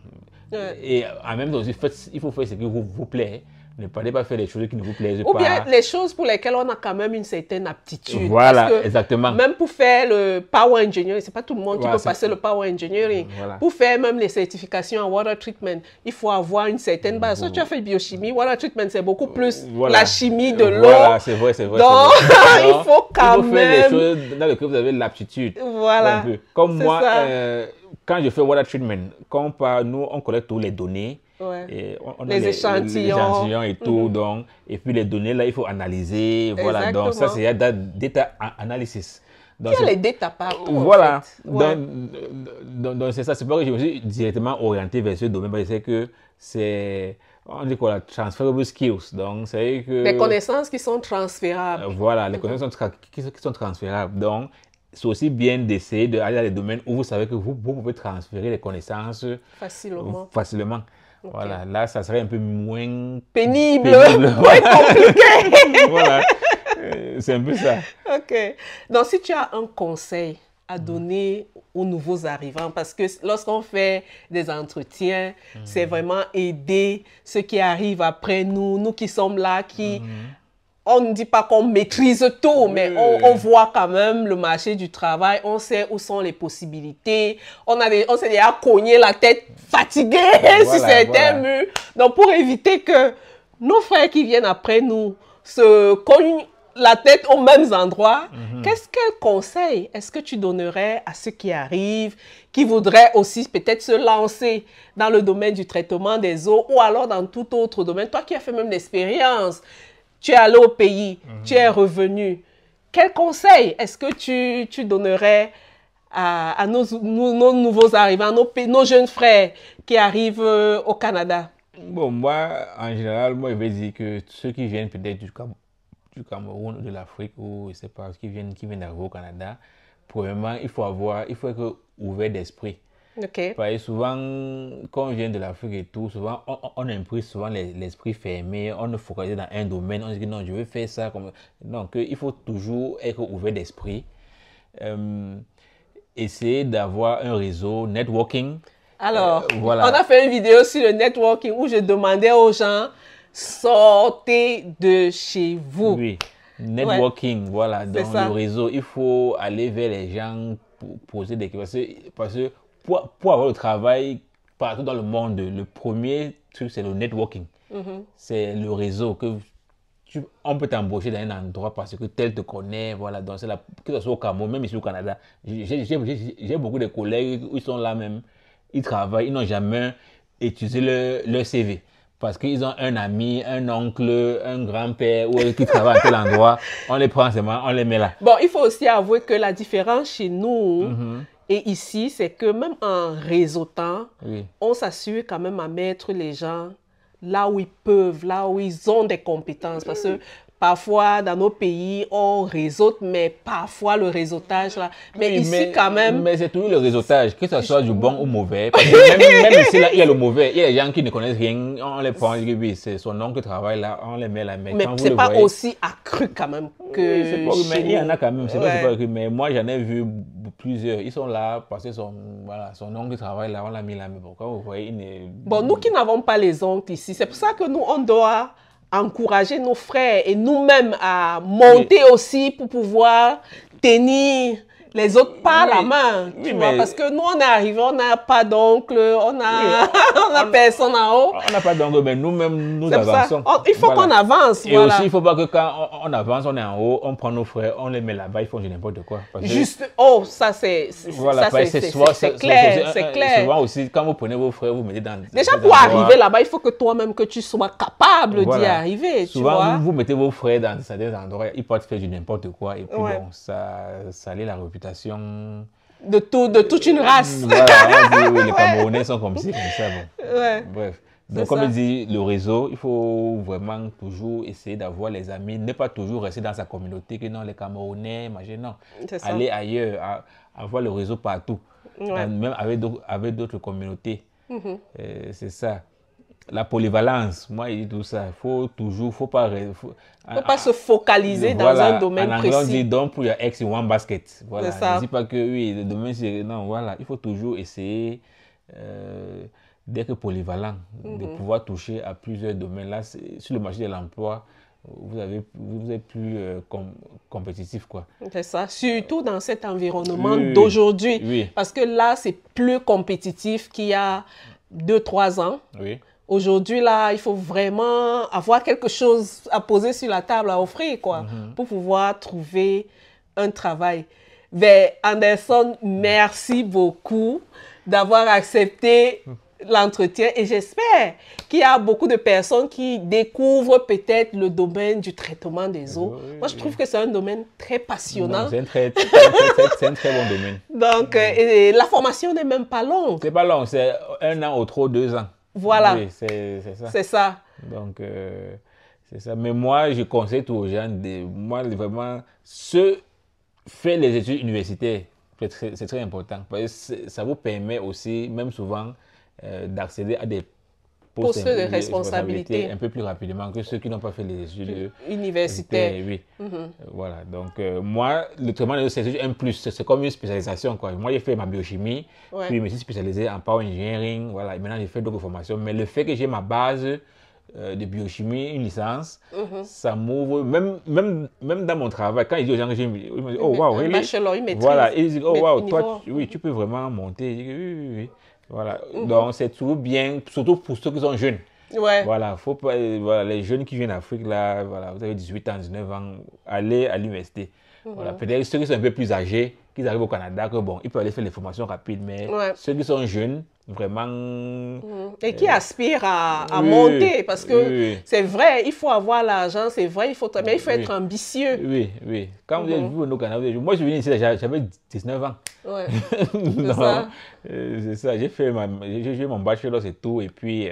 Speaker 2: Et en même temps aussi, il faut faire ce qui vous plaît. Ne pas faire des choses qui ne vous plaisent pas.
Speaker 1: Ou bien les choses pour lesquelles on a quand même une certaine aptitude.
Speaker 2: Voilà, exactement.
Speaker 1: Même pour faire le Power Engineering, c'est pas tout le monde qui peut passer le Power Engineering.
Speaker 2: Voilà.
Speaker 1: Pour faire même les certifications en Water Treatment, il faut avoir une certaine base. Si tu as fait biochimie, Water Treatment, c'est beaucoup plus la chimie de l'eau.
Speaker 2: Voilà, c'est vrai.
Speaker 1: Donc, il faut quand même...
Speaker 2: faire des choses dans lesquelles vous avez l'aptitude.
Speaker 1: Voilà.
Speaker 2: Comme moi, quand je fais Water Treatment, nous, on collecte toutes les données.
Speaker 1: Ouais.
Speaker 2: Et on
Speaker 1: les échantillons
Speaker 2: et tout, donc, et puis les données là, il faut analyser, voilà, donc ça c'est data analysis. Donc,
Speaker 1: il y a les data partout.
Speaker 2: Voilà,
Speaker 1: en fait. Ouais.
Speaker 2: donc c'est ça, c'est pas que je me suis directement orienté vers ce domaine, parce que c'est que c'est, on dit quoi, la transferable skills, donc c'est que...
Speaker 1: Les connaissances qui sont transférables.
Speaker 2: Voilà, les connaissances qui sont transférables, donc c'est aussi bien d'essayer d'aller dans les domaines où vous savez que vous pouvez transférer les connaissances facilement. Okay. Voilà, là, ça serait un peu moins
Speaker 1: pénible. Moins compliqué.
Speaker 2: Voilà, c'est un peu ça.
Speaker 1: Ok. Donc, si tu as un conseil à donner aux nouveaux arrivants, parce que lorsqu'on fait des entretiens, c'est vraiment aider ceux qui arrivent après nous qui sommes là, qui... On ne dit pas qu'on maîtrise tout, mais on voit quand même le marché du travail, on sait où sont les possibilités, on s'est déjà cogné la tête fatigué sur certains murs. Donc, pour éviter que nos frères qui viennent après nous se cognent la tête aux mêmes endroits, quel conseil est-ce que tu donnerais à ceux qui arrivent, qui voudraient aussi peut-être se lancer dans le domaine du traitement des eaux ou alors dans tout autre domaine? Toi qui as fait même l'expérience, tu es allé au pays, tu es revenu. Quel conseil est-ce que tu donnerais à nos nouveaux arrivants, nos jeunes frères qui arrivent au Canada?
Speaker 2: Bon, moi, en général, je vais dire que ceux qui viennent peut-être du Cameroun ou de l'Afrique, ou je ne sais pas, qui viennent d'arriver au Canada, premièrement, il faut être ouvert d'esprit.
Speaker 1: Okay.
Speaker 2: Parce que souvent, quand on vient de l'Afrique et tout, souvent, on imprime souvent l'esprit fermé, on ne focalise dans un domaine, on se dit non, je veux faire ça. Donc, il faut toujours être ouvert d'esprit. Essayer d'avoir un réseau, networking.
Speaker 1: Alors,
Speaker 2: voilà.
Speaker 1: On a fait une vidéo sur le networking où je demandais aux gens, sortez de chez vous.
Speaker 2: Oui, networking, voilà, dans le réseau, il faut aller vers les gens pour poser des questions. Parce que pour avoir le travail partout dans le monde, le premier truc, c'est le networking. C'est le réseau que on peut t'embaucher dans un endroit parce que tel te connaît, voilà. Donc, que ce soit au Cameroun, même ici au Canada. J'ai beaucoup de collègues, ils sont là même, ils travaillent, ils n'ont jamais utilisé leur CV. Parce qu'ils ont un ami, un oncle, un grand-père qui travaille à tel endroit. On les prend seulement, on les met là.
Speaker 1: Bon, il faut aussi avouer que la différence chez nous et ici, c'est que même en réseautant, on s'assure quand même à mettre les gens là où ils peuvent, là où ils ont des compétences. Parce que parfois, dans nos pays, on réseaute, mais parfois le réseautage, là. Mais ici, quand même...
Speaker 2: Mais c'est toujours le réseautage, que ce soit du bon ou mauvais. Parce que même ici, là, il y a le mauvais. Il y a des gens qui ne connaissent rien, on les prend, oui, c'est son oncle qui travaille là, on les met là.
Speaker 1: Mais c'est pas aussi accru quand même que
Speaker 2: mais il y en a quand même, c'est pas accru. Mais moi, j'en ai vu plusieurs. Ils sont là parce que son oncle travaille là, on l'a mis là. Mais bon, quand vous voyez,
Speaker 1: bon, nous qui n'avons pas les oncles ici, c'est pour ça que nous, on doit encourager nos frères et nous-mêmes à monter aussi pour pouvoir tenir les autres pas
Speaker 2: Oui.
Speaker 1: la main,
Speaker 2: Oui,
Speaker 1: tu vois,
Speaker 2: mais-
Speaker 1: parce que nous, on est arrivé, on n'a pas d'oncle, on a,
Speaker 2: Oui,
Speaker 1: on a personne en haut.
Speaker 2: On n'a pas d'angle, mais nous-mêmes, nous
Speaker 1: C'est pour ça,
Speaker 2: avançons.
Speaker 1: il faut
Speaker 2: Voilà.
Speaker 1: qu'on avance,
Speaker 2: Et
Speaker 1: voilà.
Speaker 2: aussi, il ne faut pas que quand on avance, on est en haut, on prend nos frères, on les met là-bas, ils font n'importe quoi. Parce que-
Speaker 1: Juste, oh, ça c'est
Speaker 2: Voilà,
Speaker 1: ça,
Speaker 2: parce que
Speaker 1: c'est clair, c'est clair.
Speaker 2: Souvent aussi, quand vous prenez vos frères, vous mettez dans...
Speaker 1: Déjà,
Speaker 2: dans
Speaker 1: pour
Speaker 2: des endroits-
Speaker 1: arriver là-bas, il faut que toi-même, que tu sois capable d'y
Speaker 2: Voilà.
Speaker 1: arriver, tu
Speaker 2: Souvent,
Speaker 1: vois.
Speaker 2: vous mettez vos frères dans certains endroits, ils peuvent faire du n'importe quoi, et puis
Speaker 1: Ouais.
Speaker 2: bon, ça lit la réputation.
Speaker 1: De toute une race.
Speaker 2: Voilà, on dit, oui, les Camerounais sont comme ci, comme ça. Bon.
Speaker 1: Ouais.
Speaker 2: Bref.
Speaker 1: C'est
Speaker 2: Donc, comme
Speaker 1: ça.
Speaker 2: il dit, le réseau, il faut vraiment toujours essayer d'avoir les amis, ne pas toujours rester dans sa communauté, que non, les Camerounais, machin, non.
Speaker 1: C'est ça.
Speaker 2: Aller ailleurs, avoir le réseau partout,
Speaker 1: Ouais.
Speaker 2: même avec d'autres communautés. C'est ça. La polyvalence, moi, il dit tout ça. Faut pas.
Speaker 1: Faut pas se focaliser dans
Speaker 2: Voilà,
Speaker 1: un domaine
Speaker 2: en anglais, on dit
Speaker 1: précis.
Speaker 2: don't put your eggs in one basket. Voilà.
Speaker 1: C'est ça.
Speaker 2: Ne dis pas que oui, le domaine c'est. Non, voilà. Il faut toujours essayer d'être polyvalent, de pouvoir toucher à plusieurs domaines. Là, sur le marché de l'emploi, vous êtes plus compétitif, quoi.
Speaker 1: C'est ça. Surtout dans cet environnement
Speaker 2: Oui,
Speaker 1: d'aujourd'hui.
Speaker 2: oui.
Speaker 1: Parce que là, c'est plus compétitif qu'il y a 2-3 ans.
Speaker 2: Oui.
Speaker 1: Aujourd'hui, là, il faut vraiment avoir quelque chose à poser sur la table, à offrir, quoi, pour pouvoir trouver un travail. Ben, Anderson, merci beaucoup d'avoir accepté l'entretien et j'espère qu'il y a beaucoup de personnes qui découvrent peut-être le domaine du traitement des eaux.
Speaker 2: Oui,
Speaker 1: Moi, je trouve que c'est un domaine très passionnant.
Speaker 2: Non, c'est un très bon domaine.
Speaker 1: Donc, et la formation n'est même pas longue.
Speaker 2: C'est pas long, c'est 1 an ou trop 2 ans.
Speaker 1: Voilà.
Speaker 2: Oui, c'est ça.
Speaker 1: C'est ça.
Speaker 2: Donc, c'est ça. Mais moi, je conseille tous aux gens, moi, vraiment, faire les études universitaires, c'est très important. Parce que ça vous permet aussi, même souvent, d'accéder à des
Speaker 1: Postes de responsabilité
Speaker 2: un peu plus rapidement que ceux qui n'ont pas fait les études
Speaker 1: Universitaire.
Speaker 2: Oui. Voilà. Donc, moi, le traitement des eaux, c'est un plus. C'est comme une spécialisation, quoi. Moi, j'ai fait ma biochimie,
Speaker 1: Ouais.
Speaker 2: puis je me suis spécialisé en power engineering. Voilà. Et maintenant, j'ai fait d'autres formations. Mais le fait que j'ai ma base de biochimie, une licence, ça m'ouvre, même dans mon travail, quand ils disent aux gens que j'ai ils me disent, oh, wow,
Speaker 1: Un
Speaker 2: really?
Speaker 1: bachelor, il maîtrise.
Speaker 2: Voilà. Ils disent, oh, wow,
Speaker 1: Niveau.
Speaker 2: toi, oui, tu peux vraiment monter. Je dis, oui, oui. Voilà. Donc, c'est toujours bien, surtout pour ceux qui sont jeunes.
Speaker 1: Ouais.
Speaker 2: Voilà, faut pas, voilà, les jeunes qui viennent d'Afrique, là, voilà, vous avez 18 ans, 19 ans, allez à l'université. Voilà, peut-être ceux qui sont un peu plus âgés, qui arrivent au Canada, que bon, ils peuvent aller faire les formations rapides, mais
Speaker 1: Ouais.
Speaker 2: ceux qui sont jeunes, vraiment...
Speaker 1: Et qui aspirent à
Speaker 2: oui,
Speaker 1: monter, parce que
Speaker 2: oui.
Speaker 1: c'est vrai, il faut avoir l'argent, c'est vrai, mais il faut être
Speaker 2: Oui.
Speaker 1: ambitieux.
Speaker 2: Oui, oui. Quand vous êtes venu au Canada, moi je suis venu ici, j'avais 19 ans.
Speaker 1: Ouais.
Speaker 2: Non,
Speaker 1: ça.
Speaker 2: c'est ça. J'ai fait mon bachelor, c'est tout. Et puis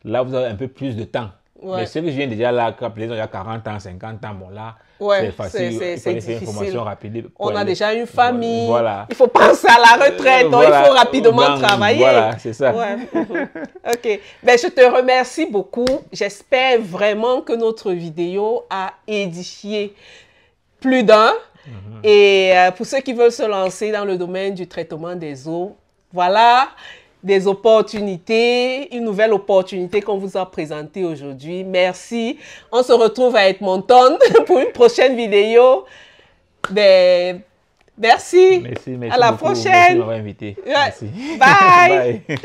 Speaker 2: là, vous avez un peu plus de temps.
Speaker 1: Ouais.
Speaker 2: Mais ceux qui viennent déjà là, quand il y a 40 ans, 50 ans, bon là,
Speaker 1: Ouais,
Speaker 2: c'est facile.
Speaker 1: c'est
Speaker 2: Il faut laisser une
Speaker 1: difficile.
Speaker 2: formation rapide.
Speaker 1: On a déjà une famille,
Speaker 2: Voilà.
Speaker 1: il faut penser à la retraite, donc
Speaker 2: Voilà.
Speaker 1: il faut rapidement
Speaker 2: Donc,
Speaker 1: travailler.
Speaker 2: voilà, c'est ça.
Speaker 1: Ouais. Ok. Ben, je te remercie beaucoup. J'espère vraiment que notre vidéo a édifié plus d'un. Et pour ceux qui veulent se lancer dans le domaine du traitement des eaux, voilà des opportunités, une nouvelle opportunité qu'on vous a présentée aujourd'hui. Merci. On se retrouve à Edmonton pour une prochaine vidéo. Ben, merci.
Speaker 2: Merci
Speaker 1: À la
Speaker 2: beaucoup. Merci de
Speaker 1: prochaine.
Speaker 2: m'avoir invité.
Speaker 1: Ouais.
Speaker 2: Merci.
Speaker 1: Bye.
Speaker 2: Bye.